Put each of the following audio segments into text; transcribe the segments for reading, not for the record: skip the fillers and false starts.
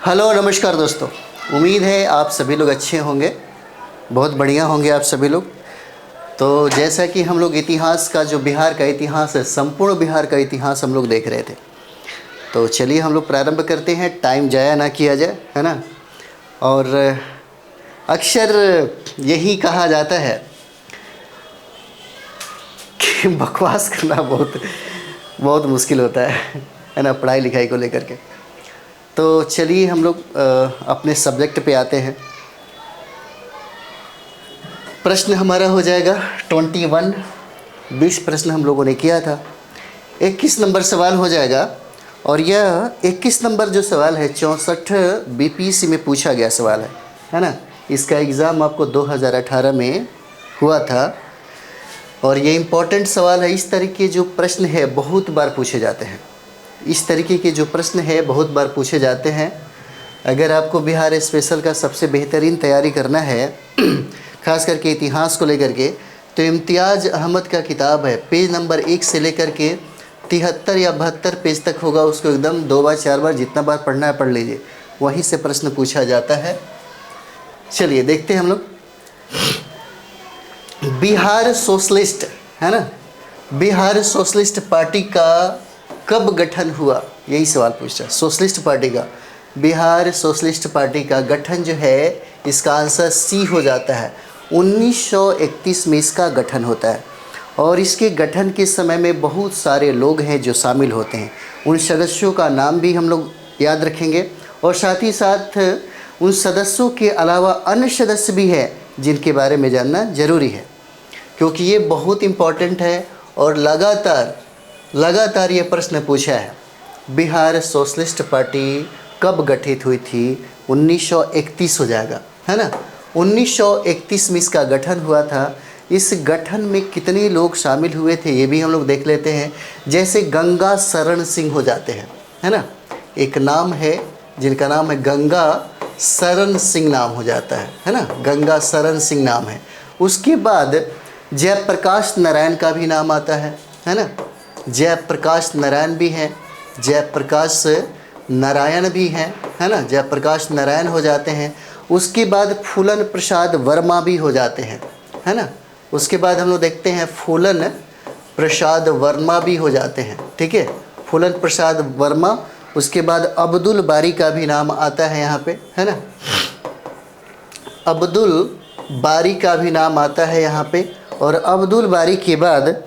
Hello नमस्कार दोस्तों। उम्मीद है आप सभी लोग अच्छे होंगे, बहुत बढ़िया होंगे आप सभी लोग। तो जैसा कि हम लोग इतिहास का जो बिहार का इतिहास है, संपूर्ण बिहार का इतिहास हम लोग देख रहे थे, तो चलिए हम लोग प्रारंभ करते हैं, टाइम जाया ना किया जाए, है ना। और अक्सर यही कहा जाता है कि बकवास करना बहुत बहुत मुश्किल होता है ना, पढ़ाई लिखाई को लेकर के। तो चलिए हम लोग अपने सब्जेक्ट पे आते हैं। प्रश्न हमारा हो जाएगा 21, 20 प्रश्न हम लोगों ने किया था। 21 नंबर सवाल हो जाएगा, और यह 21 नंबर जो सवाल है 64 बीपीएससी में पूछा गया सवाल है ना। इसका एग्ज़ाम आपको 2018 में हुआ था, और ये इम्पोर्टेंट सवाल है। इस तरीके जो प्रश्न है बहुत बार पूछे जाते हैं, इस तरीके के जो प्रश्न है बहुत बार पूछे जाते हैं। अगर आपको बिहार स्पेशल का सबसे बेहतरीन तैयारी करना है खास करके इतिहास को लेकर के, तो इम्तियाज़ अहमद का किताब है, पेज नंबर 1 से लेकर के 73 या 72 पेज तक होगा, उसको एकदम 2 बार 4 बार जितना बार पढ़ना है पढ़ लीजिए, वहीं से प्रश्न पूछा जाता है। चलिए देखते हैं हम लोग। बिहार सोशलिस्ट, है ना, बिहार सोशलिस्ट पार्टी का कब गठन हुआ, यही सवाल पूछा है। सोशलिस्ट पार्टी का, बिहार सोशलिस्ट पार्टी का गठन जो है, इसका आंसर सी हो जाता है। 1931 में इसका गठन होता है, और इसके गठन के समय में बहुत सारे लोग हैं जो शामिल होते हैं। उन सदस्यों का नाम भी हम लोग याद रखेंगे, और साथ ही साथ उन सदस्यों के अलावा अन्य सदस्य भी हैं जिनके बारे में जानना ज़रूरी है, क्योंकि ये बहुत इम्पॉर्टेंट है और लगातार ये प्रश्न पूछा है। बिहार सोशलिस्ट पार्टी कब गठित हुई थी? 1931 हो जाएगा, है ना। 1931 में इसका गठन हुआ था। इस गठन में कितने लोग शामिल हुए थे ये भी हम लोग देख लेते हैं। जैसे गंगा शरण सिंह हो जाते हैं, है ना, एक नाम है जिनका नाम है गंगा शरण सिंह नाम हो जाता है ना, गंगा शरण सिंह नाम है। उसके बाद जयप्रकाश नारायण का भी नाम आता है ना, जयप्रकाश नारायण भी हैं, जयप्रकाश नारायण भी हैं, है ना, जयप्रकाश नारायण हो जाते हैं। उसके बाद फूलन प्रसाद वर्मा भी हो जाते हैं, है ना। उसके बाद हम लोग देखते हैं फूलन प्रसाद वर्मा भी हो जाते हैं, ठीक है, फूलन प्रसाद वर्मा। उसके बाद अब्दुल बारी का भी नाम आता है यहाँ पे, है ना, अब्दुल बारी का भी नाम आता है यहाँ पे। और अब्दुल बारी के बाद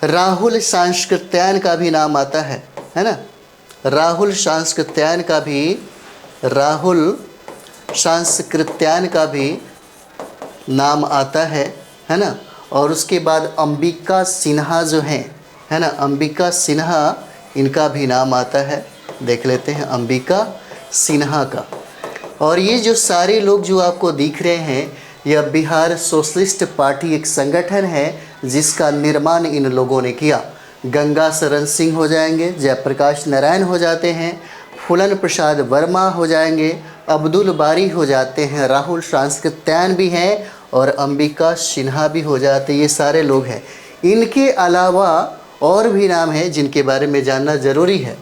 राहुल सांस्कृत्यायन का भी नाम आता है ना, राहुल सांस्कृत्यायन का भी नाम आता है ना। और उसके बाद अंबिका सिन्हा जो हैं, है ना, अंबिका सिन्हा, इनका भी नाम आता है, देख लेते हैं अंबिका सिन्हा का। और ये जो सारे लोग जो आपको दिख रहे हैं, यह बिहार सोशलिस्ट पार्टी एक संगठन है जिसका निर्माण इन लोगों ने किया। गंगा शरण सिंह हो जाएंगे, जयप्रकाश नारायण हो जाते हैं, फूलन प्रसाद वर्मा हो जाएंगे, अब्दुल बारी हो जाते हैं, राहुल सांस्कृत्यायन भी हैं, और अंबिका सिन्हा भी हो जाते हैं। ये सारे लोग हैं। इनके अलावा और भी नाम हैं जिनके बारे में जानना ज़रूरी है।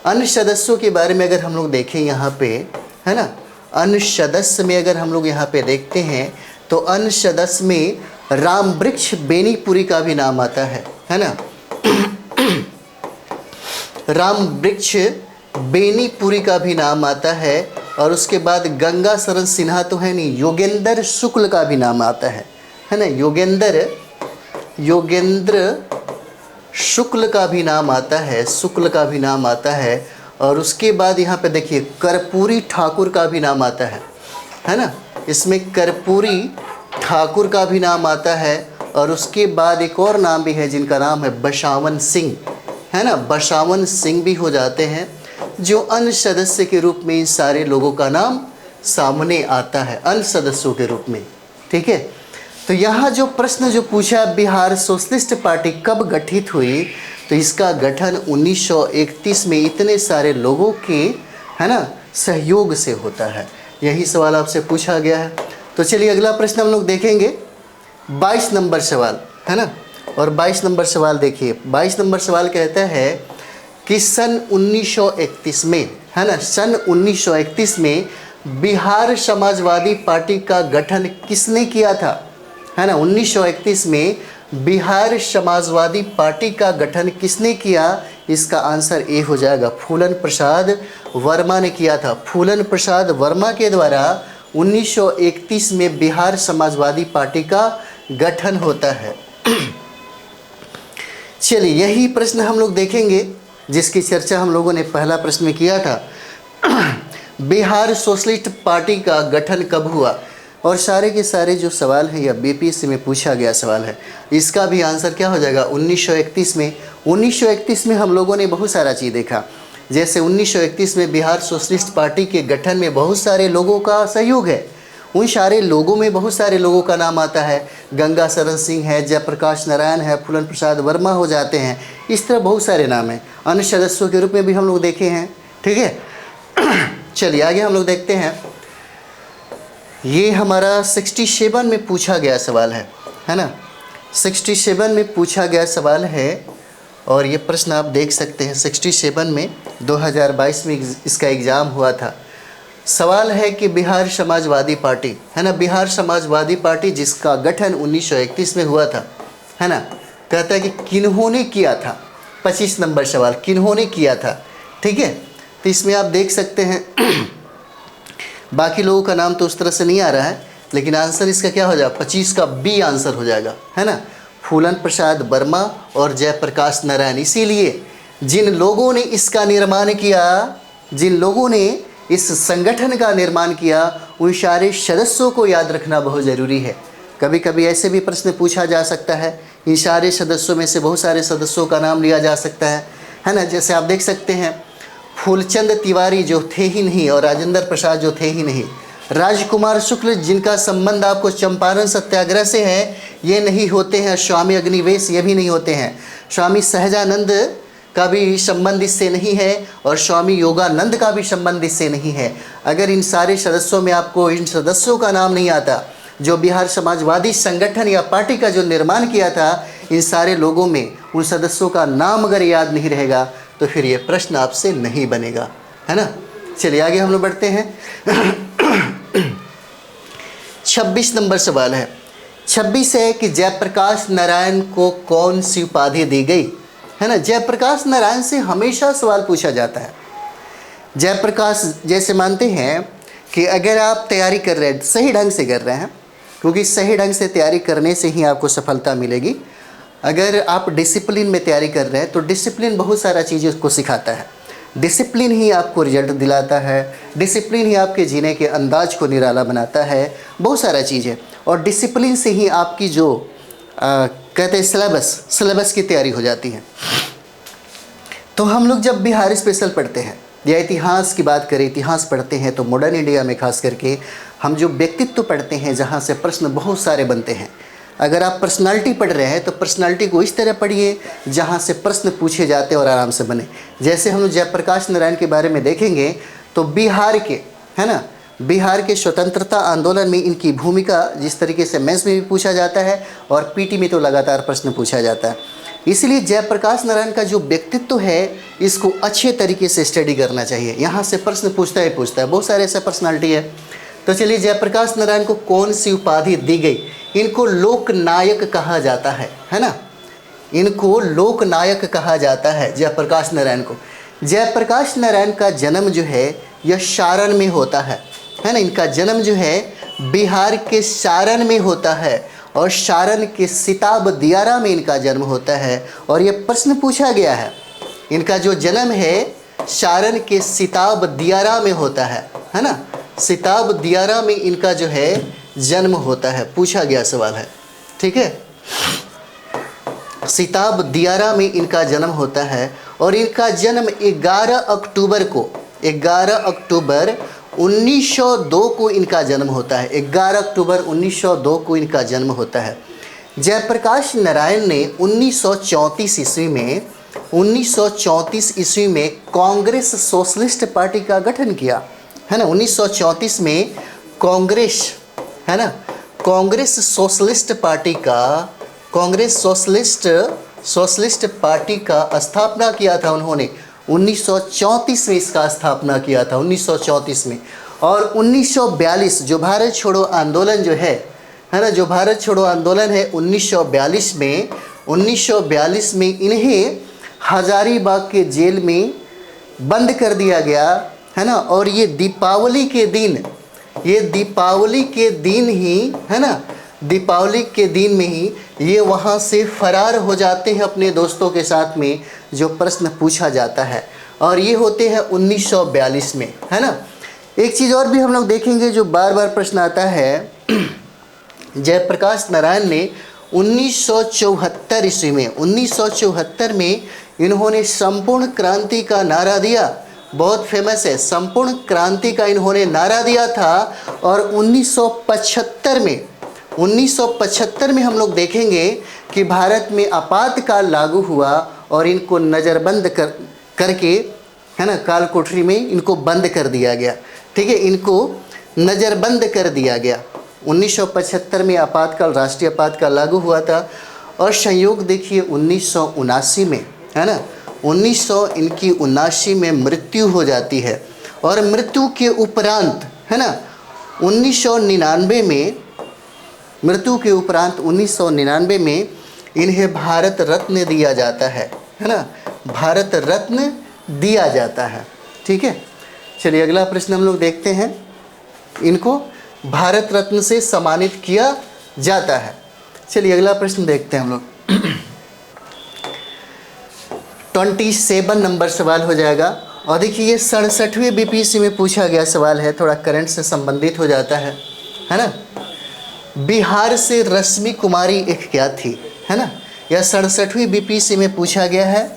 अन्य सदस्यों के बारे में अगर हम लोग देखें यहाँ पे, है ना, अन्य सदस्य में अगर हम लोग यहाँ पे देखते हैं, तो अन्य सदस्य में राम वृक्ष बेनीपुरी का भी नाम आता है ना, राम वृक्ष बेनीपुरी का भी नाम आता है। और उसके बाद गंगा शरण सिन्हा तो है नहीं, योगेंद्र शुक्ल का भी नाम आता है ना, योगेंद्र शुक्ल का भी नाम आता है, शुक्ल का भी नाम आता है। और उसके बाद यहाँ पे देखिए कर्पूरी ठाकुर का भी नाम आता है ना, इसमें कर्पूरी ठाकुर का भी नाम आता है। और उसके बाद एक और नाम भी है जिनका नाम है बसावन सिंह, है ना, बसावन सिंह भी हो जाते हैं, जो अन्य सदस्य के रूप में इन सारे लोगों का नाम सामने आता है, अन्य सदस्यों के रूप में, ठीक है। तो यहाँ जो प्रश्न जो पूछा, बिहार सोशलिस्ट पार्टी कब गठित हुई, तो इसका गठन 1931 में इतने सारे लोगों के, है ना, सहयोग से होता है। यही सवाल आपसे पूछा गया है। तो चलिए अगला प्रश्न हम लोग देखेंगे, 22 नंबर सवाल, है ना। और 22 नंबर सवाल देखिए, 22 नंबर सवाल कहता है कि सन 1931 में, है ना, सन 1931 में बिहार समाजवादी पार्टी का गठन किसने किया था, है ना। 1931 में बिहार समाजवादी पार्टी का गठन किसने किया, इसका आंसर ए हो जाएगा, फूलन प्रसाद वर्मा ने किया था। फूलन प्रसाद वर्मा के द्वारा 1931 में बिहार समाजवादी पार्टी का गठन होता है। चलिए यही प्रश्न हम लोग देखेंगे जिसकी चर्चा हम लोगों ने पहला प्रश्न में किया था। बिहार सोशलिस्ट पार्टी का गठन कब हुआ, और सारे के सारे जो सवाल हैं या बीपीएससी में पूछा गया सवाल है, इसका भी आंसर क्या हो जाएगा, 1931 में। 1931 में हम लोगों ने बहुत सारा चीज़ देखा, जैसे 1931 में बिहार सोशलिस्ट पार्टी के गठन में बहुत सारे लोगों का सहयोग है। उन सारे लोगों में बहुत सारे लोगों का नाम आता है, गंगा शरण सिंह है, जयप्रकाश नारायण है, फूलन प्रसाद वर्मा हो जाते हैं, इस तरह बहुत सारे नाम हैं। अन्य सदस्यों के रूप में भी हम लोग देखे हैं, ठीक है। चलिए आगे हम लोग देखते हैं। ये हमारा 67 में पूछा गया सवाल है ना, 67 में पूछा गया सवाल है, और ये प्रश्न आप देख सकते हैं 67 में 2022 में इसका एग्ज़ाम हुआ था। सवाल है कि बिहार समाजवादी पार्टी, है ना, बिहार समाजवादी पार्टी जिसका गठन 1931 में हुआ था, है ना, कहता है कि किन्होंने किया था। 25 नंबर सवाल, किन्होंने किया था, ठीक है। तो इसमें आप देख सकते हैं बाकी लोगों का नाम तो उस तरह से नहीं आ रहा है, लेकिन आंसर इसका क्या हो जाएगा, 25 का बी आंसर हो जाएगा, है ना, फूलन प्रसाद वर्मा और जयप्रकाश नारायण। इसीलिए जिन लोगों ने इसका निर्माण किया, जिन लोगों ने इस संगठन का निर्माण किया, उन सारे सदस्यों को याद रखना बहुत ज़रूरी है। कभी कभी ऐसे भी प्रश्न पूछा जा सकता है, इन सारे सदस्यों में से बहुत सारे सदस्यों का नाम लिया जा सकता है ना। जैसे आप देख सकते हैं फूलचंद तिवारी जो थे ही नहीं और राजेंद्र प्रसाद जो थे ही नहीं, राजकुमार शुक्ल जिनका संबंध आपको चंपारण सत्याग्रह से है ये नहीं होते हैं, स्वामी अग्निवेश ये भी नहीं होते हैं, स्वामी सहजानंद का भी संबंध इससे नहीं है, और स्वामी योगानंद का भी संबंध इससे नहीं है। अगर इन सारे सदस्यों में आपको इन सदस्यों का नाम नहीं आता जो बिहार समाजवादी संगठन या पार्टी का जो निर्माण किया था, इन सारे लोगों में उन सदस्यों का नाम अगर याद नहीं रहेगा तो फिर ये प्रश्न आपसे नहीं बनेगा, है ना। चलिए आगे हम लोग बढ़ते हैं। 26 नंबर सवाल है। 26 है कि जयप्रकाश नारायण को कौन सी उपाधि दी गई, है ना। जयप्रकाश नारायण से हमेशा सवाल पूछा जाता है। जयप्रकाश जैसे मानते हैं कि अगर आप तैयारी कर रहे हैं, सही ढंग से कर रहे हैं, क्योंकि सही ढंग से तैयारी करने से ही आपको सफलता मिलेगी। अगर आप डिसिप्लिन में तैयारी कर रहे हैं तो डिसिप्लिन बहुत सारा चीज़ें को सिखाता है। डिसिप्लिन ही आपको रिजल्ट दिलाता है, डिसिप्लिन ही आपके जीने के अंदाज को निराला बनाता है, बहुत सारा चीज़ है। और डिसिप्लिन से ही आपकी जो कहते हैं सिलेबस की तैयारी हो जाती है। तो हम लोग जब बिहार स्पेशल पढ़ते हैं या इतिहास की बात करें, इतिहास पढ़ते हैं, तो मॉडर्न इंडिया में खास करके हम जो व्यक्तित्व पढ़ते हैं जहाँ से प्रश्न बहुत सारे बनते हैं। अगर आप पर्सनालिटी पढ़ रहे हैं तो पर्सनालिटी को इस तरह पढ़िए जहाँ से प्रश्न पूछे जाते हैं और आराम से बने। जैसे हम लोग जयप्रकाश नारायण के बारे में देखेंगे तो बिहार के, है ना, बिहार के स्वतंत्रता आंदोलन में इनकी भूमिका जिस तरीके से मेंस में भी पूछा जाता है और पीटी में तो लगातार प्रश्न पूछा जाता है। इसलिए जयप्रकाश नारायण का जो व्यक्तित्व है इसको अच्छे तरीके से स्टडी करना चाहिए। यहाँ से प्रश्न पूछता है, बहुत सारे ऐसे पर्सनालिटी है। तो चलिए जयप्रकाश नारायण को कौन सी उपाधि दी गई, इनको लोकनायक कहा जाता है ना, इनको लोकनायक कहा जाता है जयप्रकाश नारायण को। जयप्रकाश नारायण का जन्म जो है यह सारण में होता है ना, इनका जन्म जो है बिहार के सारण में होता है और सारण के सिताब दियारा में इनका जन्म होता है। और ये प्रश्न पूछा गया है, इनका जो जन्म है सारण के सिताब दियारा में होता है ना, सिताब दियारा में इनका जो है जन्म होता है, पूछा गया सवाल है, ठीक है। सिताब दियारा में इनका जन्म होता है और इनका जन्म 11 अक्टूबर 1902 को इनका जन्म होता है। 11 अक्टूबर 1902 को इनका जन्म होता है। जयप्रकाश नारायण ने 1934 ईस्वी में कांग्रेस सोशलिस्ट पार्टी का गठन किया, है ना। 1934 में कांग्रेस, है ना, कांग्रेस सोशलिस्ट पार्टी का स्थापना किया था उन्होंने 1934 में इसका स्थापना किया था, 1934 में। और 1942 जो भारत छोड़ो आंदोलन जो है ना, जो भारत छोड़ो आंदोलन है 1942 में इन्हें हजारीबाग के जेल में बंद कर दिया गया है ना। और ये दीपावली के दिन ही है ना, दीपावली के दिन में ही ये वहाँ से फरार हो जाते हैं अपने दोस्तों के साथ में, जो प्रश्न पूछा जाता है। और ये होते हैं 1942 में, है ना। एक चीज़ और भी हम लोग देखेंगे जो बार बार प्रश्न आता है, जयप्रकाश नारायण ने 1974 ईस्वी में 1974 में इन्होंने संपूर्ण क्रांति का नारा दिया, बहुत फेमस है, संपूर्ण क्रांति का इन्होंने नारा दिया था। और 1975 में हम लोग देखेंगे कि भारत में आपातकाल लागू हुआ और इनको नज़रबंद करके है ना, काल कोठरी में इनको बंद कर दिया गया। ठीक है, इनको नज़रबंद कर दिया गया। 1975 में आपातकाल, राष्ट्रीय आपातकाल लागू हुआ था। और संयोग देखिए 1979 में, है ना, 1979 में मृत्यु हो जाती है। और मृत्यु के उपरांत है ना 1999 में, मृत्यु के उपरांत 1999 में इन्हें भारत रत्न दिया जाता है ना, भारत रत्न दिया जाता है। ठीक है, चलिए अगला प्रश्न हम लोग देखते हैं। इनको भारत रत्न से सम्मानित किया जाता है। चलिए अगला प्रश्न देखते हैं हम लोग। 27 नंबर सवाल हो जाएगा। और देखिए ये 67वें बीपीएससी में पूछा गया सवाल है, थोड़ा करंट से संबंधित हो जाता है ना। बिहार से रश्मि कुमारी एक क्या थी, है ना। यह 67वीं बीपीएससी में पूछा गया है,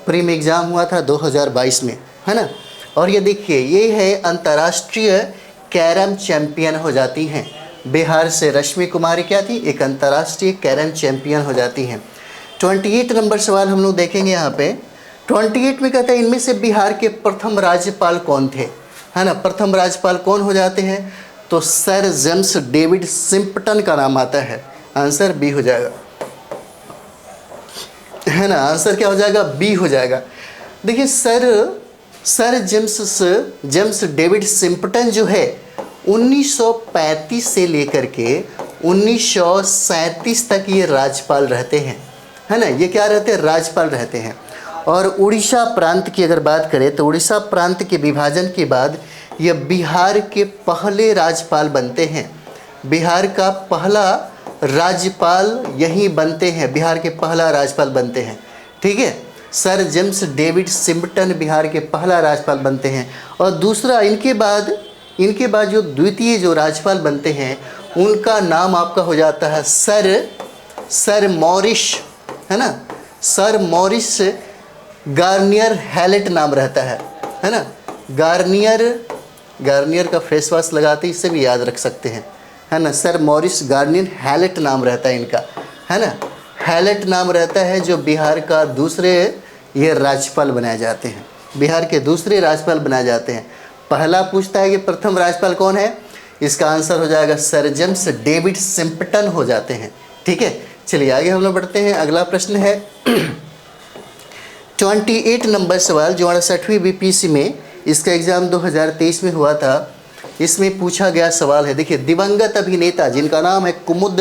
प्रीम एग्ज़ाम हुआ था 2022 में, है ना। और ये देखिए ये है अंतर्राष्ट्रीय कैरम चैंपियन हो जाती हैं। बिहार से रश्मि कुमारी क्या थी, एक अंतर्राष्ट्रीय कैरम चैंपियन हो जाती हैं। 28 नंबर सवाल हम लोग देखेंगे यहाँ पे। 28 में कहता है इनमें से बिहार के प्रथम राज्यपाल कौन थे, है ना। प्रथम राज्यपाल कौन हो जाते हैं, तो सर जेम्स डेविड सिम्पटन का नाम आता है। आंसर बी हो जाएगा, है ना। आंसर क्या हो जाएगा, बी हो जाएगा। देखिए सर जेम्स डेविड सिम्पटन जो है 1935 से लेकर के 1937 तक ये राज्यपाल रहते हैं, है ना। ये क्या रहते हैं, राज्यपाल रहते हैं। और उड़ीसा प्रांत की अगर बात करें तो उड़ीसा प्रांत के विभाजन के बाद ये बिहार के पहले राज्यपाल बनते हैं। बिहार का पहला राज्यपाल यही बनते हैं, बिहार के पहला राज्यपाल बनते हैं। ठीक है, सर जेम्स डेविड सिम्पटन बिहार के पहला राज्यपाल बनते हैं। और दूसरा इनके बाद जो द्वितीय जो राज्यपाल बनते हैं उनका नाम आपका हो जाता है सर मॉरिस, है ना। सर मॉरिस गार्नियर हैलेट नाम रहता है ना। गार्नियर का फेस वॉश लगाते इससे भी याद रख सकते हैं, है ना। सर मॉरिस गार्नियर हैलेट नाम रहता है इनका, है ना। हैलेट नाम रहता है जो बिहार का दूसरे ये राज्यपाल बनाए जाते हैं, बिहार के दूसरे राज्यपाल बनाए जाते हैं। पहला पूछता है कि प्रथम राज्यपाल कौन है, इसका आंसर हो जाएगा सर जेम्स डेविड सिम्पटन हो जाते हैं। ठीक है, चलिए आगे हम लोग बढ़ते हैं। अगला प्रश्न है 28 नंबर सवाल जो 68वीं बीपीएससी में, इसका एग्ज़ाम 2023 में हुआ था। इसमें पूछा गया सवाल है, देखिए दिवंगत अभिनेता जिनका नाम है कुमुद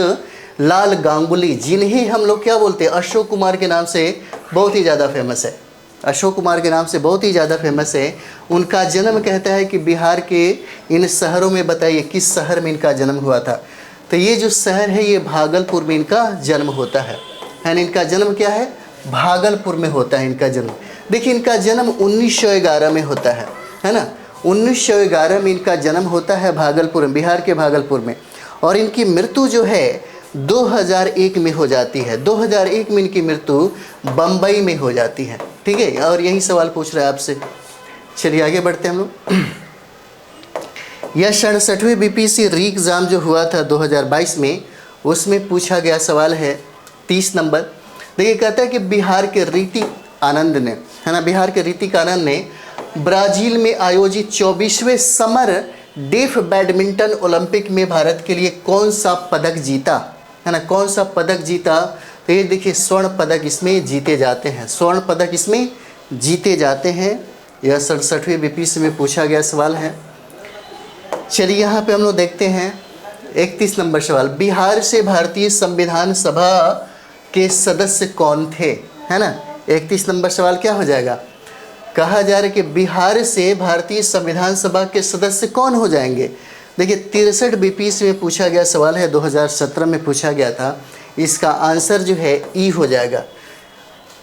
लाल गांगुली, जिन्हें हम लोग क्या बोलते हैं, अशोक कुमार के नाम से बहुत ही ज़्यादा फेमस है, अशोक कुमार के नाम से बहुत ही ज़्यादा फेमस है। उनका जन्म कहता है कि बिहार के इन शहरों में, बताइए किस शहर में इनका जन्म हुआ था। तो ये जो शहर है ये भागलपुर में इनका जन्म होता है ना। इनका जन्म क्या है, भागलपुर में होता है इनका जन्म। देखिए इनका जन्म 1911 में होता है ना। 1911 में इनका जन्म होता है भागलपुर में, बिहार के भागलपुर में। और इनकी मृत्यु जो है 2001 में हो जाती है। 2001 में इनकी मृत्यु बम्बई में हो जाती है। ठीक है, और यही सवाल पूछ रहा है आपसे। चलिए आगे बढ़ते हैं हम लोग। यह 67वें बीपीएससी री एग्ज़ाम जो हुआ था 2022 में, उसमें पूछा गया सवाल है 30 नंबर। देखिए कहता है कि बिहार के ऋतिक आनंद ने, है ना, बिहार के ऋतिक आनंद ने ब्राज़ील में आयोजित 24वें समर डेफ बैडमिंटन ओलंपिक में भारत के लिए कौन सा पदक जीता, है ना, कौन सा पदक जीता। तो ये देखिए स्वर्ण पदक इसमें जीते जाते हैं, स्वर्ण पदक इसमें जीते जाते हैं। यह 67वें बीपीएससी में पूछा गया सवाल है। चलिए यहाँ पे हम लोग देखते हैं 31 नंबर सवाल, बिहार से भारतीय संविधान सभा के सदस्य कौन थे, है ना। 31 नंबर सवाल क्या हो जाएगा, कहा जा रहा है कि बिहार से भारतीय संविधान सभा के सदस्य कौन हो जाएंगे। देखिए 63 बीपीएससी में पूछा गया सवाल है, 2017 में पूछा गया था। इसका आंसर जो है ई हो जाएगा।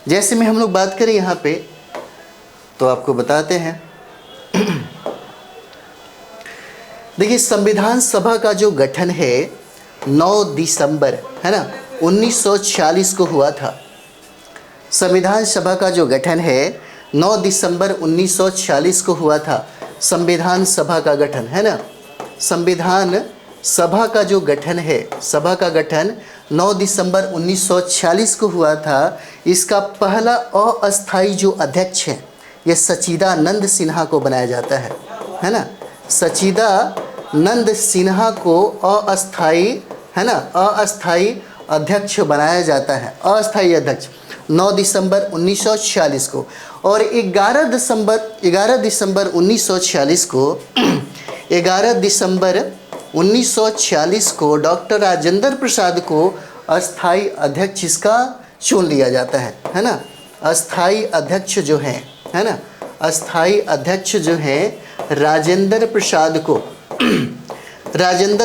जैसे में हम लोग बात करें यहाँ पे तो आपको बताते हैं। देखिए संविधान सभा का जो गठन है 9 दिसंबर, है ना, 1946 को हुआ था। संविधान सभा का जो गठन है 9 दिसंबर 1946 को हुआ था। संविधान सभा का गठन, है ना, संविधान सभा का जो गठन है, सभा का गठन 9 दिसंबर 1946 को हुआ था। इसका पहला अस्थायी जो अध्यक्ष है ये सच्चिदानंद सिन्हा को बनाया जाता है ना। सच्चिदानंद सिन्हा को अस्थायी, है ना, अस्थायी अध्यक्ष बनाया जाता है, अस्थायी अध्यक्ष 9 दिसंबर 1946 को। और 11 दिसंबर 1946 को 11 दिसंबर 1946 को डॉक्टर राजेंद्र प्रसाद को अस्थायी अध्यक्ष इसका चुन लिया जाता है ना। अस्थायी अध्यक्ष जो है ना, अस्थायी अध्यक्ष जो है राजेंद्र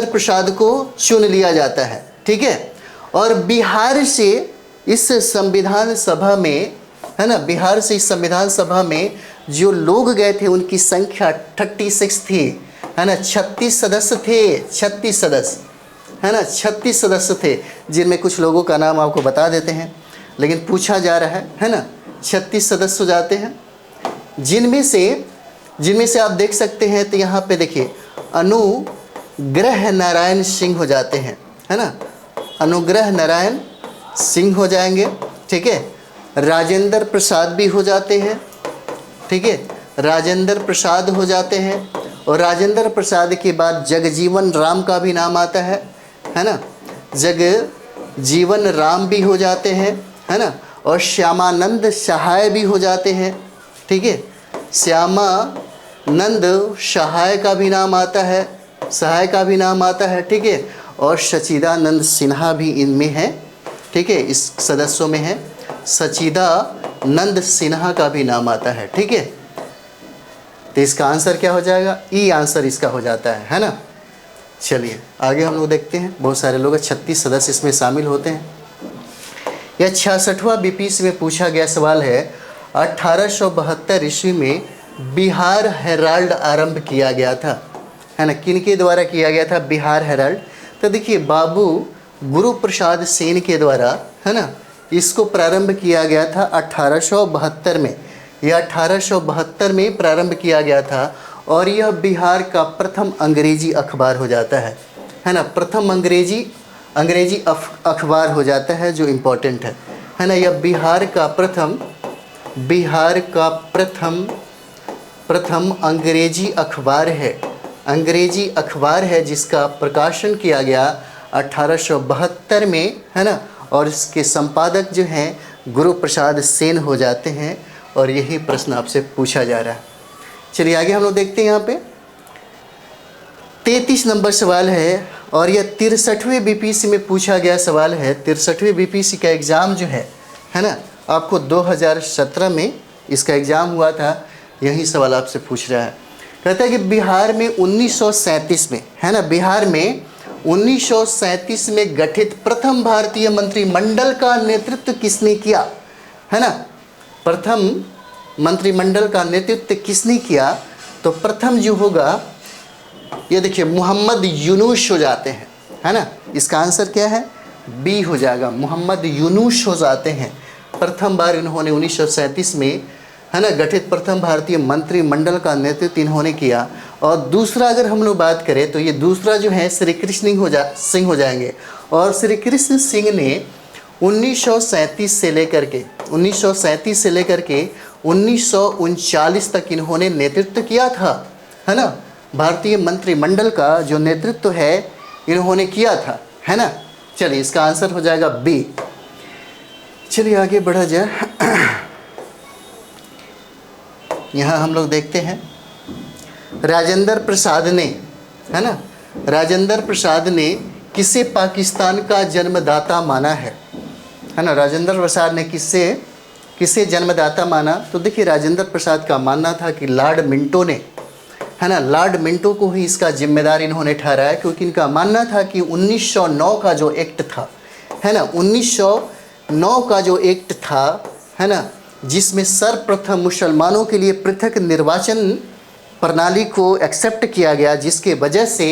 प्रसाद को चुन लिया जाता है, ठीक है। और बिहार से इस संविधान सभा में, है ना, बिहार से इस संविधान सभा में जो लोग गए थे उनकी संख्या 36 थी, है ना। 36 सदस्य थे, 36 सदस्य, है ना, 36 सदस्य थे, जिनमें कुछ लोगों का नाम आपको बता देते हैं, लेकिन पूछा जा रहा है ना। 36 सदस्य हो जाते हैं, जिनमें से आप देख सकते हैं तो यहाँ पे देखिए अनुग्रह नारायण सिंह हो जाते हैं, है ना, अनुग्रह नारायण सिंह हो जाएंगे, ठीक है। राजेंद्र प्रसाद भी हो जाते हैं, ठीक है, राजेंद्र प्रसाद हो जाते हैं। और राजेंद्र प्रसाद के बाद जगजीवन राम का भी नाम आता है ना, जगजीवन राम भी हो जाते हैं, है ना। और श्यामानंद सहाय भी हो जाते हैं, ठीक है, श्यामानंद सहाय का भी नाम आता है, ठीक है। और सच्चिदानंद सिन्हा भी इनमें है, ठीक है, इस सदस्यों में है, सच्चिदानंद सिन्हा का भी नाम आता है, ठीक है। तो इसका आंसर क्या हो जाएगा, ई आंसर इसका हो जाता है ना। चलिए आगे हम लोग देखते हैं। बहुत सारे लोग 36 सदस्य इसमें शामिल होते हैं। यह 66वां बीपीएससी में पूछा गया सवाल है। 1872 ईस्वी में बिहार हेराल्ड आरंभ किया गया था, है ना। किनके द्वारा किया गया था बिहार हेराल्ड, तो देखिए बाबू गुरु प्रसाद सेन के द्वारा, है ना, इसको प्रारंभ किया गया था 1872 में। यह 1872 में प्रारंभ किया गया था और यह बिहार का प्रथम अंग्रेजी अखबार हो जाता है ना। प्रथम अंग्रेजी अखबार हो जाता है, जो इम्पोर्टेंट है ना। यह बिहार का प्रथम अंग्रेजी अखबार है, जिसका प्रकाशन किया गया 1872 में, है ना। और इसके संपादक जो हैं गुरु प्रसाद सेन हो जाते हैं। और यही प्रश्न आपसे पूछा जा रहा है। चलिए आगे हम लोग देखते हैं। यहाँ पे 33 नंबर सवाल है और यह 63वें बीपीएससी में पूछा गया सवाल है। 63वें बीपीएससी का एग्ज़ाम जो है ना, आपको 2017 में इसका एग्ज़ाम हुआ था। यही सवाल आपसे पूछ रहा है। कहता है कि बिहार में 1937 में, है ना, बिहार में 1937 में गठित प्रथम भारतीय मंत्रिमंडल का नेतृत्व किसने किया, है ना। प्रथम मंत्रिमंडल का नेतृत्व किसने किया, तो प्रथम जो होगा ये देखिए मोहम्मद यूनुस हो जाते हैं, है ना। इसका आंसर क्या है, बी हो जाएगा, मोहम्मद यूनुस हो जाते हैं। प्रथम बार इन्होंने 1937 में, है ना, गठित प्रथम भारतीय मंत्रिमंडल का नेतृत्व इन्होंने किया। और दूसरा अगर हम लोग बात करें तो ये दूसरा जो है श्री कृष्ण सिंह हो जाएंगे। और श्री कृष्ण सिंह ने 1937 से लेकर के 1939 तक इन्होंने नेतृत्व किया था, है ना। भारतीय मंत्रिमंडल का जो नेतृत्व है इन्होंने किया था, है ना। चलिए इसका आंसर हो जाएगा बी। चलिए आगे बढ़ा जाए। यहाँ हम लोग देखते हैं राजेंद्र प्रसाद ने, है ना, राजेंद्र प्रसाद ने किसे पाकिस्तान का जन्मदाता माना है ना। राजेंद्र प्रसाद ने किसे जन्मदाता माना? तो देखिए राजेंद्र प्रसाद का मानना था कि लॉर्ड मिंटो ने, है ना, लॉर्ड मिंटो को ही इसका जिम्मेदार इन्होंने ठहराया, क्योंकि इनका मानना था कि 1909 का जो एक्ट था, है ना, 1909 का जो एक्ट था, है ना, जिसमें सर्वप्रथम मुसलमानों के लिए पृथक निर्वाचन प्रणाली को एक्सेप्ट किया गया, जिसके वजह से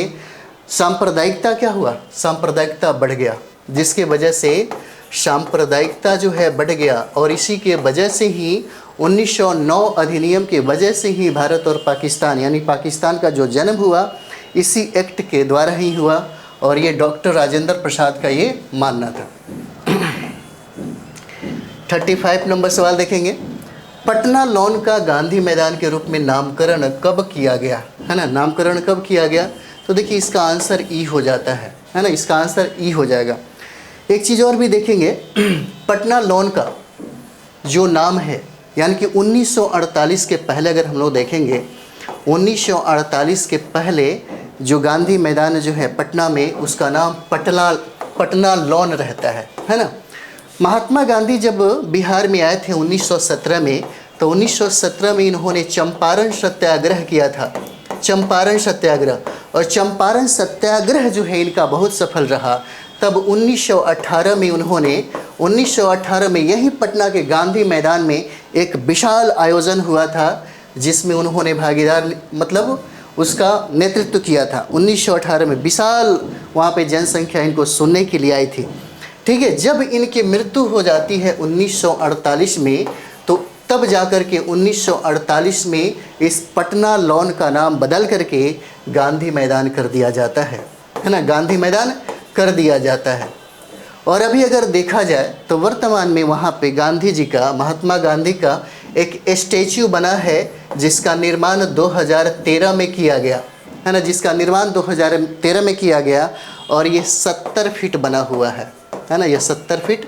सांप्रदायिकता क्या हुआ, सांप्रदायिकता बढ़ गया, जिसके वजह से सांप्रदायिकता जो है बढ़ गया। और इसी के वजह से ही 1909 अधिनियम के वजह से ही भारत और पाकिस्तान, यानी पाकिस्तान का जो जन्म हुआ इसी एक्ट के द्वारा ही हुआ। और ये डॉक्टर राजेंद्र प्रसाद का ये मानना था। 35 नंबर सवाल देखेंगे, पटना लॉन का गांधी मैदान के रूप में नामकरण कब किया गया, है ना, नामकरण कब किया गया? तो देखिए इसका आंसर ई हो जाता है ना, इसका आंसर ई हो जाएगा। एक चीज़ और भी देखेंगे, पटना लॉन का जो नाम है, यानी कि 1948 के पहले अगर हम लोग देखेंगे, 1948 के पहले जो गांधी मैदान जो है पटना में, उसका नाम पटना लॉन रहता है ना। महात्मा गांधी जब बिहार में आए थे 1917 में, तो 1917 में इन्होंने चंपारण सत्याग्रह किया था, चंपारण सत्याग्रह। और चंपारण सत्याग्रह जो है इनका बहुत सफल रहा। तब 1918 में उन्होंने 1918 में यही पटना के गांधी मैदान में एक विशाल आयोजन हुआ था, जिसमें उन्होंने भागीदार मतलब उसका नेतृत्व किया था। 1918 में विशाल वहाँ पे जनसंख्या इनको सुनने के लिए आई थी। ठीक है, जब इनकी मृत्यु हो जाती है 1948 में, तो तब जाकर के 1948 में इस पटना लॉन का नाम बदल करके गांधी मैदान कर दिया जाता है ना, गांधी मैदान कर दिया जाता है। और अभी अगर देखा जाए तो वर्तमान में वहाँ पे गांधी जी का, महात्मा गांधी का एक स्टैच्यू बना है, जिसका निर्माण 2013 में किया गया, है ना, जिसका निर्माण 2013 में किया गया। और ये 70 फीट बना हुआ है ना, ये 70 फीट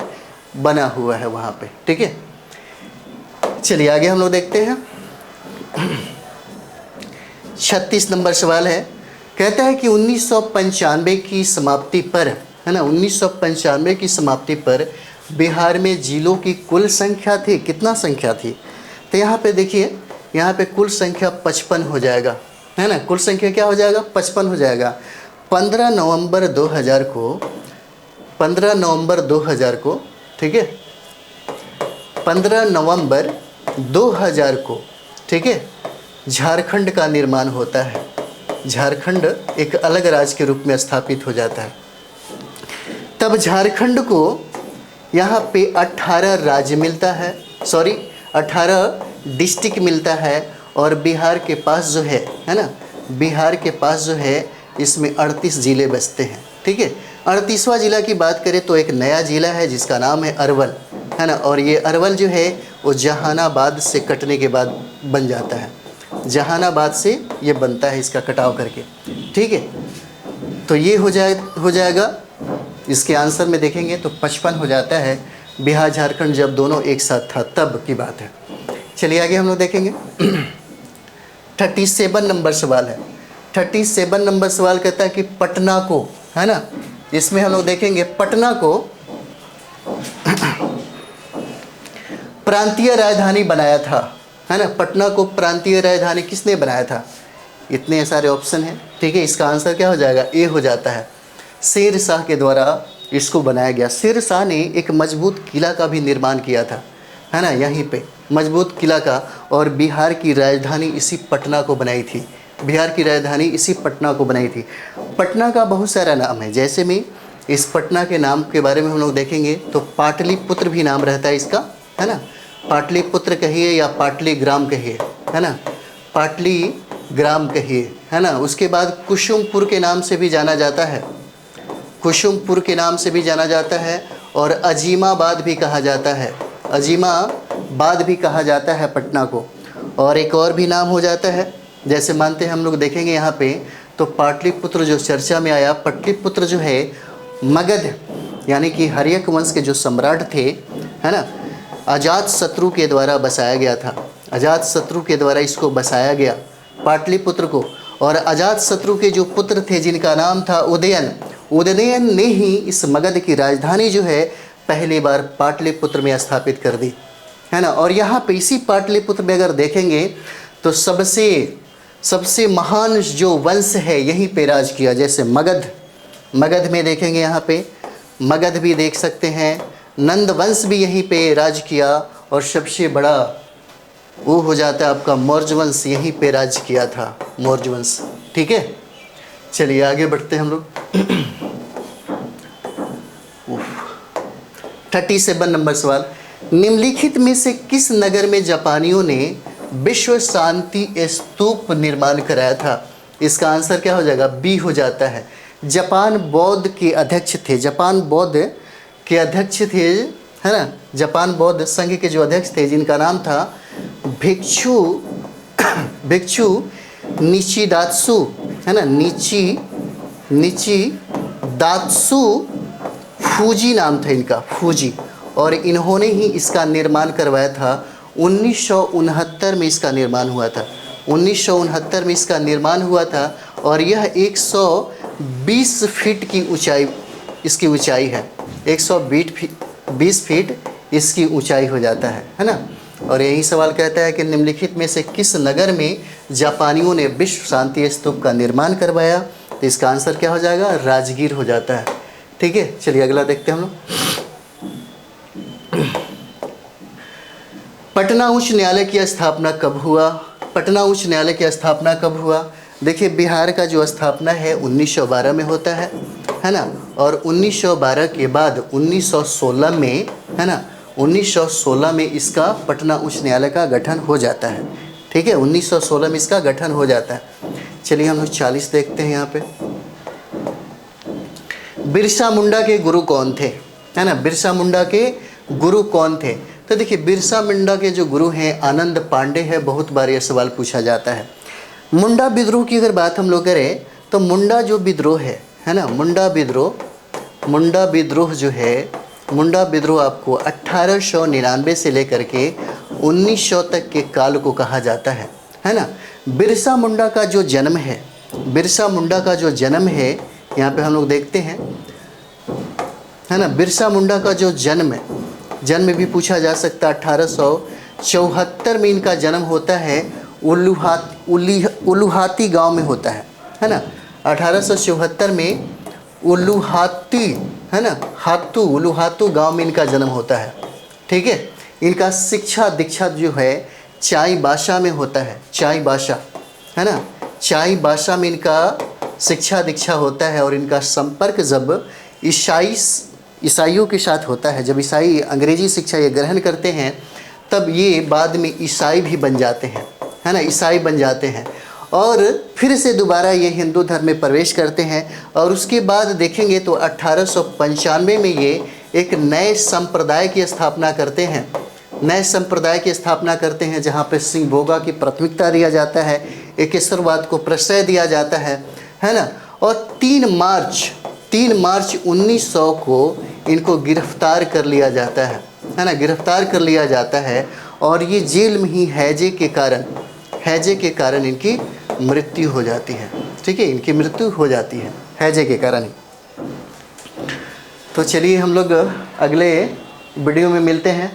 बना हुआ है वहाँ पे। ठीक है, चलिए आगे हम लोग देखते हैं। 36 नंबर सवाल है, कहता है कि 1995 की समाप्ति पर, है ना, 1995 की समाप्ति पर बिहार में जिलों की कुल संख्या थी, कितना संख्या थी? तो यहाँ पे देखिए, यहाँ पे कुल संख्या 55 हो जाएगा, है ना, कुल संख्या क्या हो जाएगा? 55 हो जाएगा। 15 नवंबर 2000 को, ठीक है, 15 नवंबर 2000 को, ठीक है, झारखंड का निर्माण होता है। झारखंड एक अलग राज्य के रूप में स्थापित हो जाता है। तब झारखंड को यहाँ पे 18 राज्य मिलता है, 18 डिस्ट्रिक्ट मिलता है। और बिहार के पास जो है ना, बिहार के पास जो है इसमें 38 ज़िले बसते हैं। ठीक है, 38वां ज़िला की बात करें तो एक नया ज़िला है जिसका नाम है अरवल, है ना। और ये अरवल जो है वो जहानाबाद से कटने के बाद बन जाता है, जहानाबाद से ये बनता है इसका कटाव करके। ठीक है, तो ये हो जाएगा। इसके आंसर में देखेंगे तो 55 हो जाता है। बिहार झारखंड जब दोनों एक साथ था तब की बात है। चलिए आगे हम लोग देखेंगे। 37 नंबर सवाल है। 37 नंबर सवाल कहता है कि पटना को, है ना, इसमें हम लोग देखेंगे पटना को प्रांतीय राजधानी बनाया था, है ना। पटना को प्रांतीय राजधानी किसने बनाया था? इतने सारे ऑप्शन हैं। ठीक है, इसका आंसर क्या हो जाएगा? ए हो जाता है। शेर शाह के द्वारा इसको बनाया गया। शेर शाह ने एक मजबूत किला का भी निर्माण किया था, है ना, यहीं पे मजबूत किला का। और बिहार की राजधानी इसी पटना को बनाई थी, बिहार की राजधानी इसी पटना को बनाई थी। पटना का बहुत सारा नाम है, जैसे में इस पटना के नाम के बारे में हम लोग देखेंगे तो पाटलिपुत्र भी नाम रहता है इसका, है ना। पाटलिपुत्र कहिए या पाटली ग्राम कहिए, है ना, पाटली ग्राम कहिए, है ना। उसके बाद कुसुमपुर के नाम से भी जाना जाता है, कुसुमपुर के नाम से भी जाना जाता है। और अजीमाबाद भी कहा जाता है, अजीमाबाद भी कहा जाता है पटना को। और एक और भी नाम हो जाता है, जैसे मानते हैं हम लोग देखेंगे यहाँ पे तो पाटलिपुत्र जो चर्चा में आया, पाटलिपुत्र जो है मगध यानी कि हर्यक वंश के जो सम्राट थे, है ना, अजात शत्रु के द्वारा बसाया गया था। अजातशत्रु के द्वारा इसको बसाया गया पाटलिपुत्र को। और अजातशत्रु के जो पुत्र थे जिनका नाम था उदयन, उदयन ने ही इस मगध की राजधानी जो है पहली बार पाटलिपुत्र में स्थापित कर दी, है ना। और यहाँ पे इसी पाटलिपुत्र में अगर देखेंगे तो सबसे महान जो वंश है यहीं पे राज किया। जैसे मगध में देखेंगे, यहाँ पे मगध भी देख सकते हैं, नंद वंश भी यहीं पे राज किया। और सबसे बड़ा वो हो जाता है आपका मौर्य वंश, यहीं पे राज किया था मौर्य वंश। ठीक है, चलिए आगे बढ़ते हैं हम लोग। 37 नंबर सवाल, निम्नलिखित में से किस नगर में जापानियों ने विश्व शांति स्तूप निर्माण कराया था? इसका आंसर क्या हो जाएगा? बी हो जाता है। जापान बौद्ध के अध्यक्ष थे, जापान बौद्ध के अध्यक्ष थे, है ना। जापान बौद्ध संघ के जो अध्यक्ष थे जिनका नाम था भिक्षु निचिदात्सु, है ना, निचिदात्सु फूजी नाम था इनका, फूजी। और इन्होंने ही इसका निर्माण करवाया था। 1969 में इसका निर्माण हुआ था, 1969 में इसका निर्माण हुआ था। और यह 120 फीट की ऊंचाई इसकी ऊंचाई है, 120 फीट इसकी ऊंचाई हो जाता है ना। और यही सवाल कहता है कि निम्नलिखित में से किस नगर में जापानियों ने विश्व शांति स्तूप का निर्माण करवाया? तो इसका आंसर क्या हो जाएगा? राजगीर हो जाता है। ठीक है, चलिए अगला देखते हैं हम लोग। पटना उच्च न्यायालय की स्थापना कब हुआ? पटना उच्च न्यायालय की स्थापना कब हुआ? देखिए, बिहार का जो स्थापना है 1912 में होता है ना। और 1912 के बाद 1916 में, है ना, 1916 में इसका पटना उच्च न्यायालय का गठन हो जाता है। ठीक है, 1916 में इसका गठन हो जाता है। चलिए हम लोग 40 देखते हैं। यहाँ पे बिरसा मुंडा के गुरु कौन थे, है ना। बिरसा मुंडा के गुरु कौन थे? तो देखिए, बिरसा मुंडा के जो गुरु हैं आनंद पांडे है। बहुत बार यह सवाल पूछा जाता है। मुंडा विद्रोह की अगर बात हम लोग करें तो मुंडा जो विद्रोह है ना, मुंडा विद्रोह जो है, मुंडा विद्रोह आपको 1899 से लेकर के 1900 तक के काल को कहा जाता है ना। बिरसा मुंडा का जो जन्म है, बिरसा मुंडा का जो जन्म है यहाँ पे हम लोग देखते हैं, है ना। बिरसा मुंडा का जो जन्म भी पूछा जा सकता है। 1874 में इनका जन्म होता है, उलुहाती गांव में होता है ना। 1874 में उलुहाती, है ना, उलुहातू गांव में इनका जन्म होता है। ठीक है, इनका शिक्षा दीक्षा जो है चाईबासा में होता है, चाईबासा, है ना, चाईबासा में इनका शिक्षा दीक्षा होता है। और इनका संपर्क जब ईसाइयों के साथ होता है, जब ईसाई अंग्रेजी शिक्षा ये ग्रहण करते हैं तब ये बाद में ईसाई भी बन जाते हैं, है ना, ईसाई बन जाते हैं। और फिर से दोबारा ये हिंदू धर्म में प्रवेश करते हैं। और उसके बाद देखेंगे तो 1895 में ये एक नए संप्रदाय की स्थापना करते हैं, नए संप्रदाय की स्थापना करते हैं जहाँ पे सिंह भोगा की प्राथमिकता दिया जाता है, एकेश्वरवाद को प्रश्रय दिया जाता है ना। और 3 मार्च 1900 को इनको गिरफ्तार कर लिया जाता है ना, गिरफ्तार कर लिया जाता है। और ये जेल में ही हैजे के कारण इनकी मृत्यु हो जाती है। ठीक है, इनकी मृत्यु हो जाती है हैजे के कारण ही। तो चलिए हम लोग अगले वीडियो में मिलते हैं।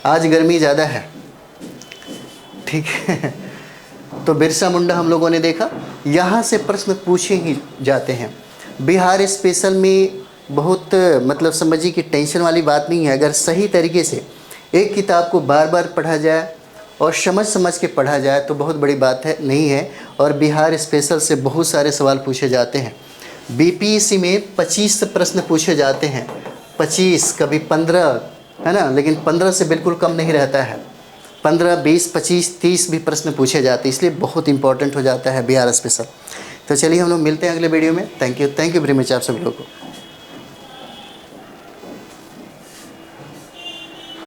आज गर्मी ज़्यादा है, ठीक है। तो बिरसा मुंडा हम लोगों ने देखा। यहाँ से प्रश्न पूछे ही जाते हैं। बिहार स्पेशल में बहुत मतलब समझिए कि टेंशन वाली बात नहीं है। अगर सही तरीके से एक किताब को बार बार पढ़ा जाए और समझ के पढ़ा जाए तो बहुत बड़ी बात नहीं है। और बिहार स्पेशल से बहुत सारे सवाल पूछे जाते हैं। बीपीएससी में 25 प्रश्न पूछे जाते हैं, 25 कभी 15, है ना, लेकिन 15 से बिल्कुल कम नहीं रहता है। 15, 20, 25, 30 भी प्रश्न पूछे जाते हैं, इसलिए बहुत इंपॉर्टेंट हो जाता है बिहार स्पेशल। तो चलिए हम लोग मिलते हैं अगले वीडियो में। थैंक यू वेरी मच आप सब लोगों को।